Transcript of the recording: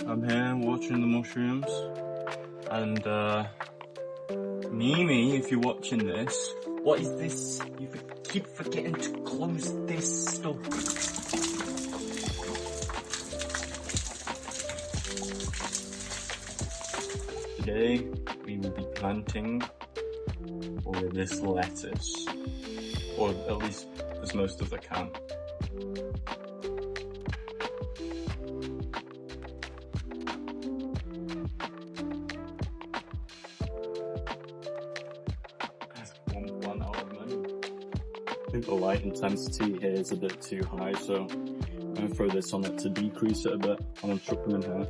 I'm here watering the mushrooms, and Mimi, if you're watching this, what is this? You keep forgetting to close this stuff. Today we will be planting all of this lettuce, or at least as most as I can. I think the light intensity here is a bit too high, so I'm going to throw this on it to decrease it a bit, and then chuck them in here.